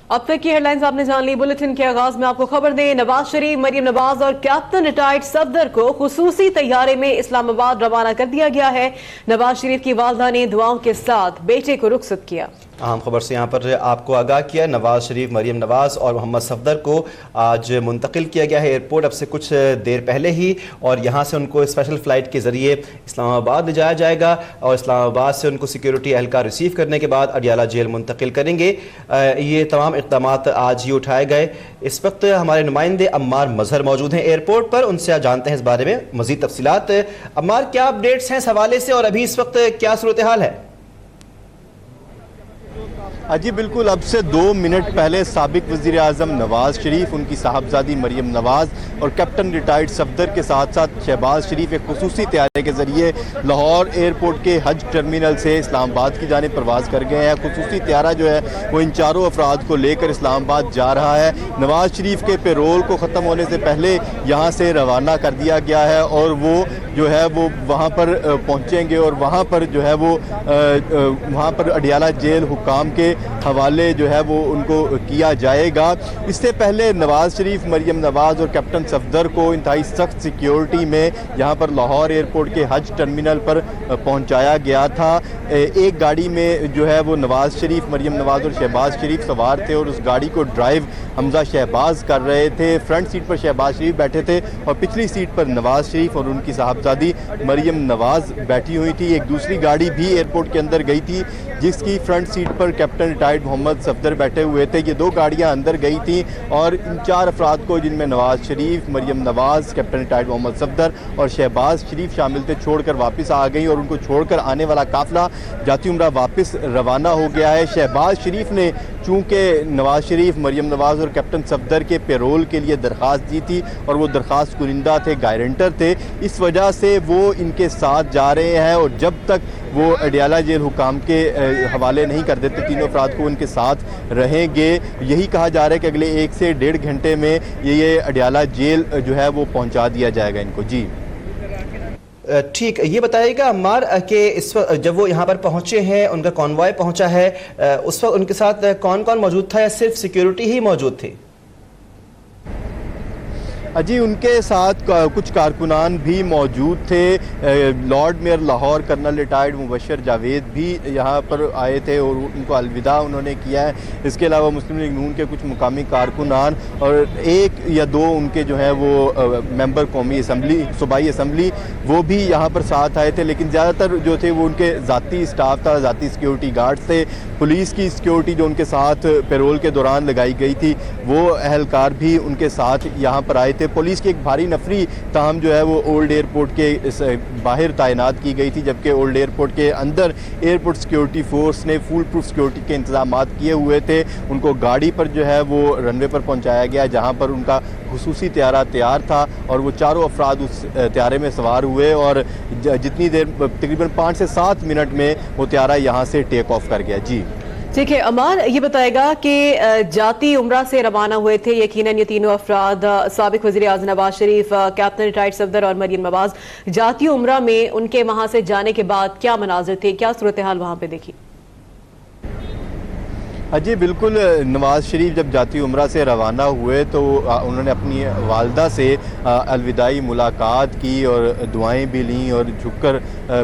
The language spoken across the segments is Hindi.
अब तक की हेडलाइंस आपने जान ली। बुलेटिन के आगाज में आपको खबर दें, नवाज शरीफ, मरियम नवाज और कैप्टन रिटायर्ड सफदर को खुसूसी तैयारे में इस्लामाबाद रवाना कर दिया गया है। नवाज शरीफ की वालदा ने दुआओं के साथ बेटे को रुखसत किया। अहम खबर से यहाँ पर आपको आगाह किया, नवाज शरीफ, मरियम नवाज और मोहम्मद सफदर को आज मुंतकिल किया गया है एयरपोर्ट अब से कुछ देर पहले ही, और यहाँ से उनको स्पेशल फ़्लाइट के ज़रिए इस्लामाबाद ले जाया जाएगा और इस्लामाबाद से उनको सिक्योरिटी एहलकार रिसीव करने के बाद अडियाला जेल मुंतकिल करेंगे। ये तमाम इक़दाम आज ही उठाए गए। इस वक्त हमारे नुमाइंदे अम्मार मजहर मौजूद हैं एयरपोर्ट पर, उनसे आज जानते हैं इस बारे में मज़ीद तफसीलात। अम्मार, क्या अपडेट्स हैं इस हवाले से और अभी इस वक्त क्या सूरत हाल है? जी बिल्कुल, अब से 2 मिनट पहले साबिक वज़ीर आज़म नवाज़ शरीफ, उनकी साहबजादी मरियम नवाज़ और कैप्टन रिटायर्ड सफदर के साथ साथ शहबाज शरीफ एक खुसूसी तैयारे के ज़रिए लाहौर एयरपोर्ट के हज टर्मिनल से इस्लामाबाद की जानिब परवाज़ कर गए हैं। खुसूसी तैयारा जो है वो इन चारों अफराद को लेकर इस्लामाबाद जा रहा है। नवाज़ शरीफ के पेरोल को ख़त्म होने से पहले यहाँ से रवाना कर दिया गया है और वो जो है वो वहाँ पर पहुँचेंगे और वहाँ पर जो है वो वहाँ पर अडियाला जेल हुक्काम के हवाले जो है वो उनको किया जाएगा। इससे पहले नवाज़ शरीफ, मरियम नवाज़ और कैप्टन सफदर को इंतहाई सख्त सिक्योरिटी में यहाँ पर लाहौर एयरपोर्ट के हज टर्मिनल पर पहुँचाया गया था। एक गाड़ी में जो है वो नवाज़ शरीफ, मरियम नवाज़ और शहबाज शरीफ सवार थे और उस गाड़ी को ड्राइव हमजा शहबाज कर रहे थे। फ्रंट सीट पर शहबाज शरीफ बैठे थे और पिछली सीट पर नवाज़ शरीफ और उनकी साहबजादी मरियम नवाज़ बैठी हुई थी। एक दूसरी गाड़ी भी एयरपोर्ट के अंदर गई थी जिसकी फ्रंट सीट पर कैप्टन रिटायर्ड मोहम्मद सफदर बैठे हुए थे। ये 2 गाड़ियां अंदर गई थी और इन 4 अफराद को, जिनमें नवाज़ शरीफ, मरियम नवाज़, कैप्टन रिटायर्ड मोहम्मद सफदर और शहबाज शरीफ शामिल थे, छोड़कर वापस आ गई और उनको छोड़कर आने वाला काफिला जाती उम्रा वापस रवाना हो गया है। शहबाज शरीफ ने चूँकि नवाज़ शरीफ, मरियम नवाज़ और कैप्टन सफदर के पेरोल के लिए दरख्वास्त दी थी और वो दरख्वास्त कुनिंदा थे, गारंटर थे, इस वजह से वो इनके साथ जा रहे हैं और जब तक वो अडियाला जेल हुकाम के हवाले नहीं कर देते तीनों अफराद को, उनके साथ रहेंगे। यही कहा जा रहा है कि अगले 1 से 1.5 घंटे में ये अडियाला जेल जो है वो पहुंचा दिया जाएगा इनको। जी ठीक, ये बताइएगा अम्मार कि इस वक्त जब वो यहाँ पर पहुँचे हैं, उनका कॉन्वॉय पहुँचा है, उस वक्त उनके साथ कौन कौन मौजूद था या सिर्फ सिक्योरिटी ही मौजूद थी? जी उनके साथ कुछ कारकुनान भी मौजूद थे। Lord mayor Lahore colonel retired Mubashar Javed भी यहाँ पर आए थे और उनको अलविदा उन्होंने किया है। इसके अलावा मुस्लिम लीग नून के कुछ मुकामी कारकुनान और 1 या 2 उनके जो है वो मेंबर कौमी असम्बली, सूबाई असम्बली, वो भी यहाँ पर साथ आए थे। लेकिन ज़्यादातर जो थे वो उनके ज़ाती स्टाफ था, ज़ाती सिक्योरिटी गार्ड्स थे। पुलिस की सिक्योरिटी जो उनके साथ पेरोल के दौरान लगाई गई थी वो अहलकार भी उनके साथ यहाँ पर आए थे। पुलिस की एक भारी नफरी ताहम जो है वो ओल्ड एयरपोर्ट के बाहर तैनात की गई थी, जबकि ओल्ड एयरपोर्ट के अंदर एयरपोर्ट सिक्योरिटी फोर्स ने फुल प्रूफ सिक्योरिटी के इंतजाम किए हुए थे। उनको गाड़ी पर जो है वो रनवे पर पहुंचाया गया जहां पर उनका खुसूसी त्यारा तैयार था और वो चारों अफराद उस त्यारे में सवार हुए और जितनी देर तकरीबन 5 से 7 मिनट में वो त्यारा यहाँ से टेक ऑफ कर गया। जी ठीक है अमार, ये बताएगा कि जाती उम्रा से रवाना हुए थे यकीनन ये तीनों अफराद, साबिक वज़ीर आज़म नवाज शरीफ, कैप्टन रिटायर्ड सफदर और मरियम नवाज। जाती उम्रा में उनके वहां से जाने के बाद क्या मनाजिर थे, क्या सूरत हाल वहां पे देखी? जी बिल्कुल, नवाज़ शरीफ जब जाती उम्रा से रवाना हुए तो उन्होंने अपनी वालदा से अलविदाई मुलाकात की और दुआएं भी लीं और झुककर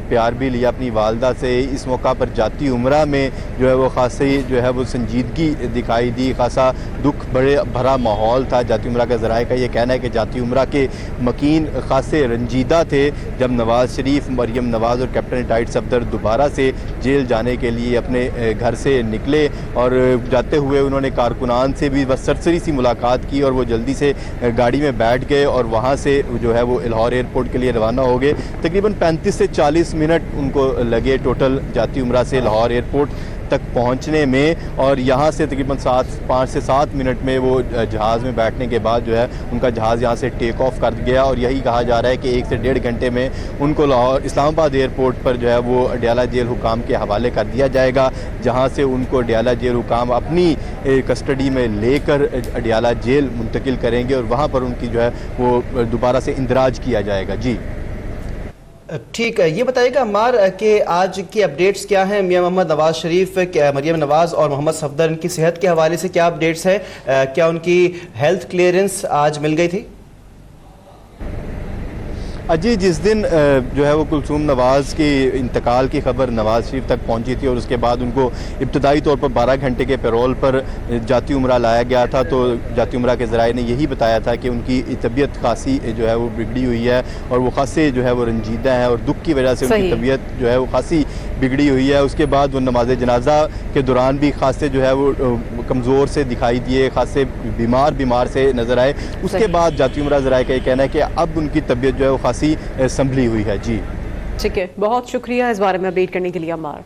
प्यार भी लिया अपनी वालदा से। इस मौका पर जाती उम्रा में जो है वो खासी जो है वो संजीदगी दिखाई दी, खासा दुख बड़े भरा माहौल था। जाती उम्रा का ज़राए का ये कहना है कि जाती उम्रा के मकीन खासे रंजीदा थे जब नवाज़ शरीफ, मरियम नवाज़ और कैप्टन रिटायर्ड सफदर दोबारा से जेल जाने के लिए अपने घर से निकले और जाते हुए उन्होंने कारकुनान से भी बस सरसरी सी मुलाकात की और वो जल्दी से गाड़ी में बैठ गए और वहाँ से जो है वो लाहौर एयरपोर्ट के लिए रवाना हो गए। तकरीबन 35 से 40 मिनट उनको लगे टोटल जाती उम्रा से लाहौर एयरपोर्ट तक पहुंचने में और यहाँ से तकरीबन 5 से 7 मिनट में वो जहाज़ में बैठने के बाद जो है उनका जहाज़ यहाँ से टेक ऑफ कर गया और यही कहा जा रहा है कि 1 से 1.5 घंटे में उनको लाहौर इस्लामाबाद एयरपोर्ट पर जो है वो अडियाला जेल हुकाम के हवाले कर दिया जाएगा, जहाँ से उनको अडियाला जेल हुकाम अपनी कस्टडी में लेकर अडियाला जेल मुंतकिल करेंगे और वहाँ पर उनकी जो है वो दोबारा से इंदराज किया जाएगा। जी ठीक है, ये बताइएगा अम्मार कि आज की अपडेट्स क्या हैं? मियां मोहम्मद नवाज शरीफ, मरियम नवाज और मोहम्मद सफदर, इनकी सेहत के हवाले से क्या अपडेट्स हैं? क्या उनकी हेल्थ क्लियरेंस आज मिल गई थी? अजी, जिस दिन जो है वो कुलसूम नवाज़ के इंतकाल की खबर नवाज़ शरीफ तक पहुंची थी और उसके बाद उनको इब्तदाई तौर पर 12 घंटे के पैरोल पर जाती उम्रा लाया गया था, तो जाती उम्रा के ज़राए ने यही बताया था कि उनकी तबीयत खासी जो है वो बिगड़ी हुई है और वो खासे जो है वो रंजीदा है और दुख की वजह से उनकी तबीयत जो है वो खासी बिगड़ी हुई है। उसके बाद वो नमाज जनाजा के दौरान भी खासे जो है वो कमज़ोर से दिखाई दिए, खासे बीमार से नज़र आए। उसके बाद जाती उम्रा ज़राए का ये कहना है कि अब उनकी तबीयत जो है वो खासी संभली हुई है। जी ठीक है, बहुत शुक्रिया इस बारे में अपडेट करने के लिए अम्मार।